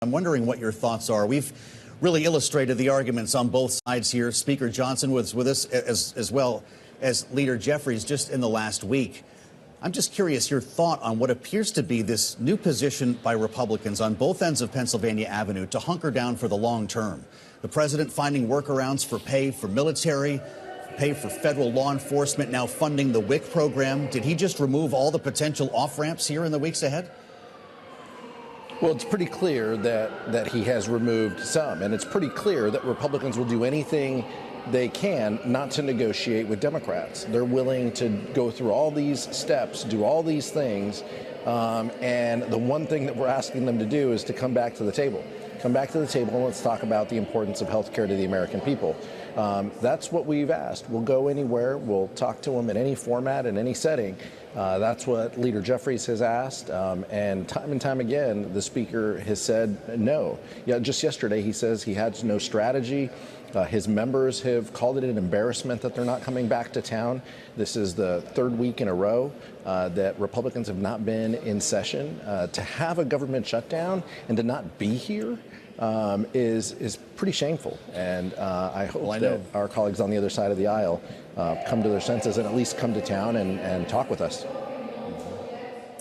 I'm wondering what your thoughts are. We've really illustrated the arguments on both sides here. Speaker Johnson was with us as well as Leader Jeffries just in the last week. I'm just curious your thought on what appears to be this new position by Republicans on both ends of Pennsylvania Avenue to hunker down for the long term. The president finding workarounds for pay for military, pay for federal law enforcement, now funding the WIC program. Did he just remove all the potential off-ramps here in the weeks ahead? Well, it's pretty clear that he has removed some, and it's pretty clear that Republicans will do anything they can not to negotiate with Democrats. They're willing to go through all these steps, do all these things, and the one thing that we're asking them to do is to come back to the table. Come back to the table and let's talk about the importance of health care to the American people. That's what we've asked. We'll go anywhere. We'll talk to them in any format, in any setting. That's what Leader Jeffries has asked. And time again, the Speaker has said no. Yeah, just yesterday, he says he has no strategy. His members have called it an embarrassment that they're not coming back to town. This is the third week in a row that Republicans have not been in session. To have a government shutdown and to not be here is pretty shameful. And I hope that our colleagues on the other side of the aisle come to their senses and at least come to town and talk with us.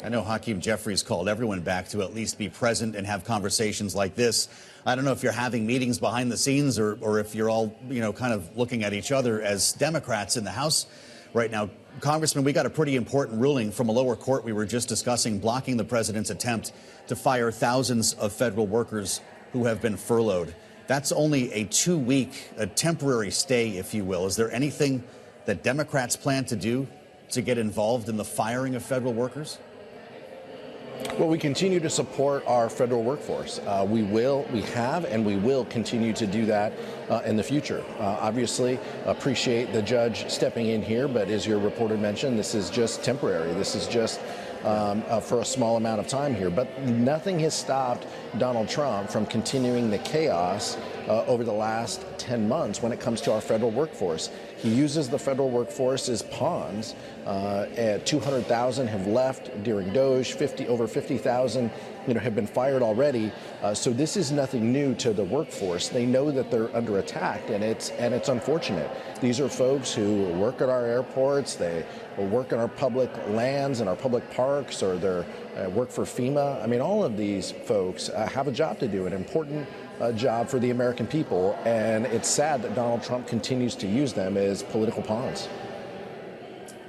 I know Hakeem Jeffries called everyone back to at least be present and have conversations like this. I don't know if you're having meetings behind the scenes or if you're all, kind of looking at each other as Democrats in the House right now. Congressman, we got a pretty important ruling from a lower court we were just discussing, blocking the president's attempt to fire thousands of federal workers who have been furloughed. That's only a 2-week, a temporary stay, if you will. Is there anything that Democrats plan to do to get involved in the firing of federal workers? Well, we continue to support our federal workforce. We have, and we will continue to do that in the future. Obviously, appreciate the judge stepping in here, but as your reporter mentioned, this is just temporary. This is just for a small amount of time here. But nothing has stopped Donald Trump from continuing the chaos over the last 10 months when it comes to our federal workforce. He uses the federal workforce as pawns. 200,000 have left during DOJ. Over 50,000, have been fired already. So this is nothing new to the workforce. They know that they're under attack, and it's unfortunate. These are folks who work at our airports. They work in our public lands and our public parks, or they work for FEMA. I mean, all of these folks have a job to do, an important job for the American people, and it's sad that Donald Trump continues to use them as political pawns.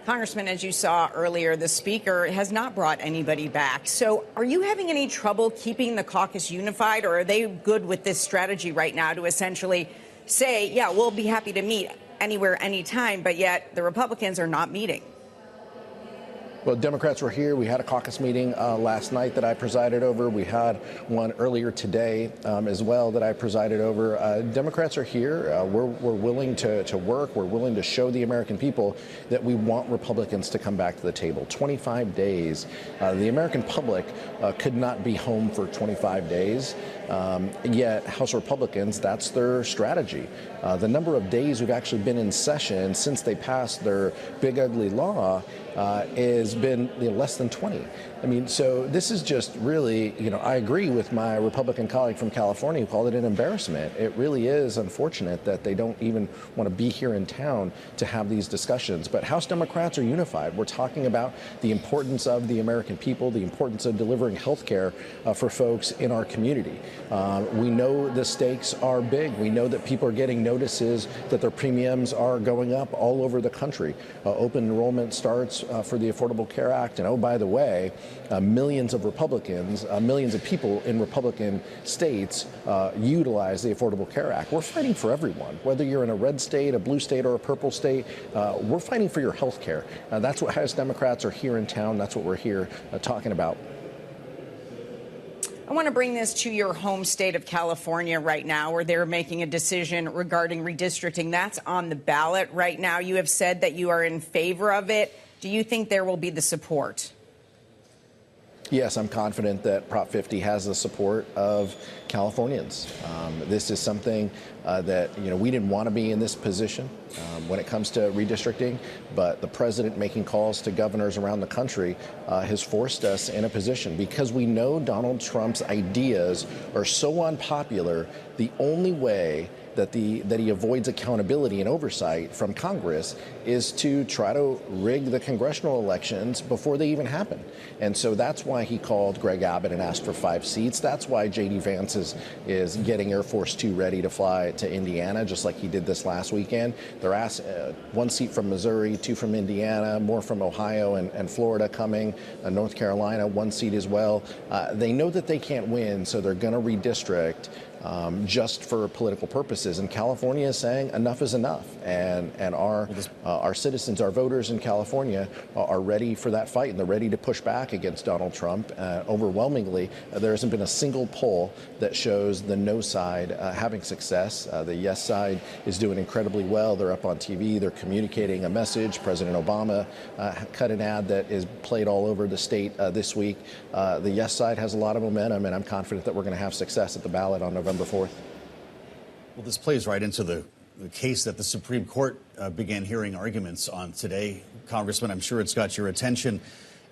Congressman, as you saw earlier, the Speaker has not brought anybody back. So are you having any trouble keeping the caucus unified, or are they good with this strategy right now to essentially say, yeah, we'll be happy to meet anywhere, anytime, but yet the Republicans are not meeting? Well, Democrats were here. We had a caucus meeting last night that I presided over. We had one earlier today as well that I presided over. Democrats are here. We're willing to work. We're willing to show the American people that we want Republicans to come back to the table. 25 days. The American public could not be home for 25 days. Yet House Republicans, that's their strategy. The number of days we've actually been in session since they passed their big ugly law has been less than 20. I mean, so this is just really, I agree with my Republican colleague from California who called it an embarrassment. It really is unfortunate that they don't even want to be here in town to have these discussions. But House Democrats are unified. We're talking about the importance of the American people, the importance of delivering health care for folks in our community. We know the stakes are big. We know that people are getting notices that their premiums are going up all over the country. Open enrollment starts for the Affordable Care Act. And oh, by the way, millions of Republicans, millions of people in Republican states utilize the Affordable Care Act. We're fighting for everyone, whether you're in a red state, a blue state, or a purple state. We're fighting for your health care. That's what House Democrats are here in town. That's what we're here talking about. I want to bring this to your home state of California right now, where they're making a decision regarding redistricting. That's on the ballot right now. You have said that you are in favor of it. Do you think there will be the support? Yes, I'm confident that Prop 50 has the support of Californians. This is something that, we didn't want to be in this position when it comes to redistricting, but the president making calls to governors around the country has forced us in a position because we know Donald Trump's ideas are so unpopular. The only way that he avoids accountability and oversight from Congress is to try to rig the congressional elections before they even happen. And so that's why he called Greg Abbott and asked for 5 seats. That's why J.D. Vance is getting Air Force 2 ready to fly to Indiana, just like he did this last weekend. They're asked 1 seat from Missouri, 2 from Indiana, more from Ohio and Florida coming, North Carolina, 1 seat as well. They know that they can't win, so they're going to redistrict just for political purposes. And California is saying enough is enough. And our citizens, our voters in California are ready for that fight, and they're ready to push back against Donald Trump. Overwhelmingly, there hasn't been a single poll that shows the no side having success. The yes side is doing incredibly well. They're up on TV. They're communicating a message. President Obama cut an ad that is played all over the state this week. The yes side has a lot of momentum, and I'm confident that we're going to have success at the ballot on November 4th. Well, this plays right into the case that the Supreme Court began hearing arguments on today. Congressman, I'm sure it's got your attention.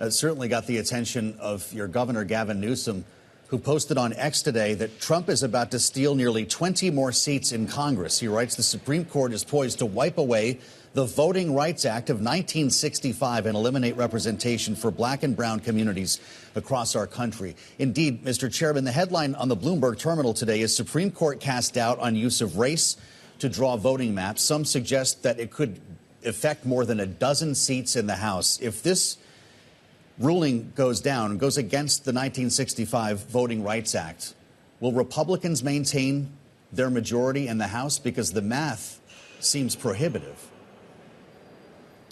Certainly got the attention of your governor, Gavin Newsom, who posted on X today that Trump is about to steal nearly 20 more seats in Congress. He writes the Supreme Court is poised to wipe away the Voting Rights Act of 1965 and eliminate representation for black and brown communities across our country. Indeed, Mr. Chairman, the headline on the Bloomberg terminal today is Supreme Court cast doubt on use of race to draw voting maps. Some suggest that it could affect more than a dozen seats in the House. If this ruling goes down, goes against the 1965 Voting Rights Act, will Republicans maintain their majority in the House? Because the math seems prohibitive.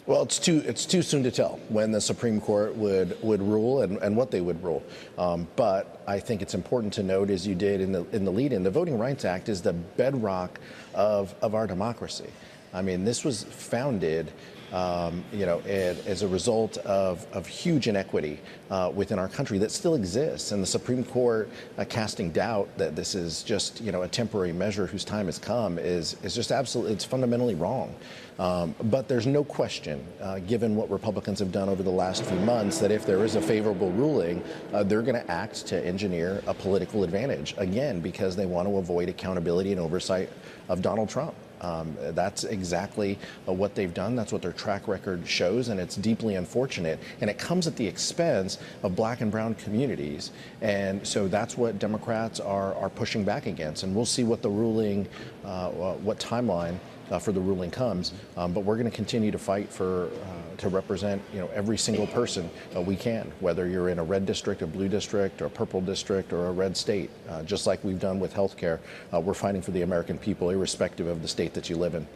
Well, it's too soon to tell when the Supreme Court would rule and what they would rule. But I think it's important to note, as you did in the lead-in, the Voting Rights Act is the bedrock of our democracy. I mean, this was founded as a result of huge inequity within our country that still exists. And the Supreme Court casting doubt that this is just, a temporary measure whose time has come is just absolutely, it's fundamentally wrong. But there's no question, given what Republicans have done over the last few months, that if there is a favorable ruling, they're going to act to engineer a political advantage, again, because they want to avoid accountability and oversight of Donald Trump. That's exactly what they've done. That's what their track record shows, and it's deeply unfortunate. And it comes at the expense of black and brown communities. And so that's what Democrats are pushing back against. And we'll see what the ruling, what timeline for the ruling comes. But we're going to continue to fight to represent every single person we can, whether you're in a red district, a blue district, or a purple district, or a red state. Just like we've done with health care, we're fighting for the American people, irrespective of the state that you live in.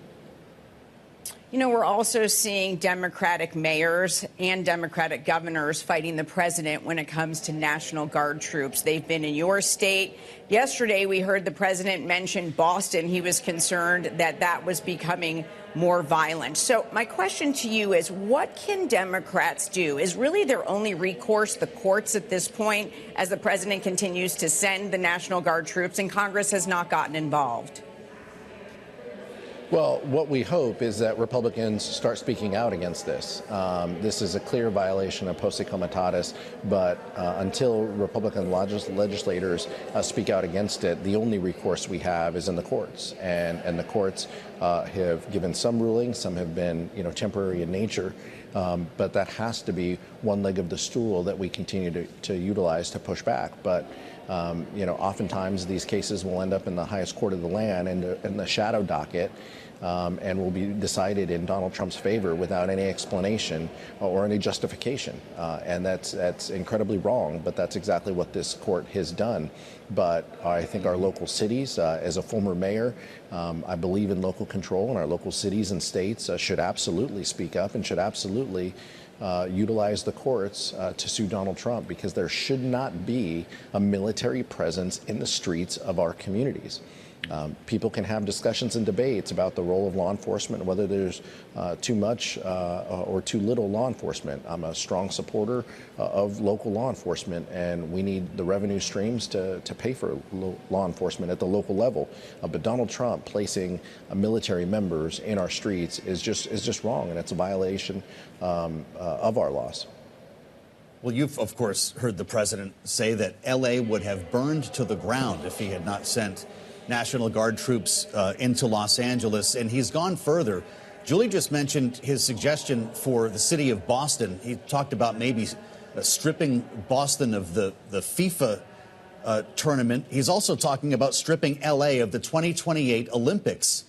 We're also seeing Democratic mayors and Democratic governors fighting the president when it comes to National Guard troops. They've been in your state. Yesterday, we heard the president mention Boston. He was concerned that was becoming more violent. So my question to you is, what can Democrats do? Is really their only recourse the courts at this point, as the president continues to send the National Guard troops and Congress has not gotten involved? Well, what we hope is that Republicans start speaking out against this. This is a clear violation of posse comitatus, but until Republican legislators speak out against it, the only recourse we have is in the courts. And the courts have given some rulings, some have been temporary in nature, but that has to be one leg of the stool that we continue to utilize to push back. But oftentimes these cases will end up in the highest court of the land in the shadow docket, and will be decided in Donald Trump's favor without any explanation or any justification. And that's incredibly wrong, but that's exactly what this court has done. But I think our local cities, as a former mayor, I believe in local control, and our local cities and states should absolutely speak up and should absolutely utilize the courts to sue Donald Trump, because there should not be a military presence in the streets of our communities. People can have discussions and debates about the role of law enforcement, whether there's too much or too little law enforcement. I'm a strong supporter of local law enforcement, and we need the revenue streams to pay for law enforcement at the local level. But Donald Trump placing military members in our streets is just wrong, and it's a violation of our laws. Well, you've, of course, heard the president say that L.A. would have burned to the ground if he had not sent National Guard troops into Los Angeles, and he's gone further. Julie just mentioned his suggestion for the city of Boston. He talked about maybe stripping Boston of the FIFA tournament. He's also talking about stripping L.A. of the 2028 Olympics,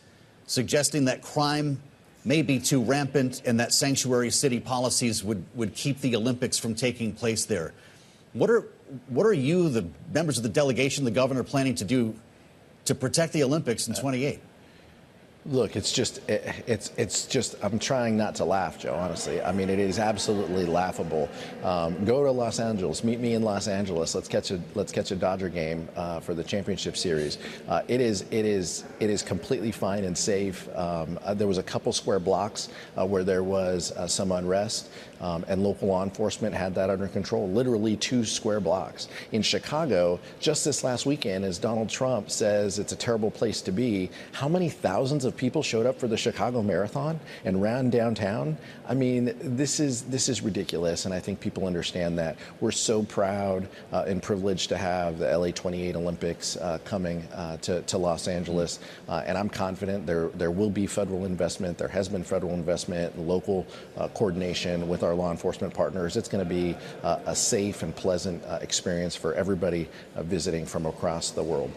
suggesting that crime may be too rampant and that sanctuary city policies would keep the Olympics from taking place there. What are you, the members of the delegation, the governor, planning to do to protect the Olympics in 28? Look, it's just, I'm trying not to laugh, Joe, honestly. I mean, it is absolutely laughable. Go to Los Angeles, meet me in Los Angeles. Let's catch a Dodger game for the championship series. It is completely fine and safe. There was a couple square blocks where there was some unrest, and local law enforcement had that under control, literally 2 square blocks. In Chicago, just this last weekend, as Donald Trump says it's a terrible place to be, how many thousands of people showed up for the Chicago Marathon and ran downtown? I mean, this is ridiculous, and I think people understand that. We're so proud and privileged to have the LA 28 Olympics coming to Los Angeles, and I'm confident there will be federal investment. There has been federal investment, local coordination with our law enforcement partners. It's going to be a safe and pleasant experience for everybody visiting from across the world.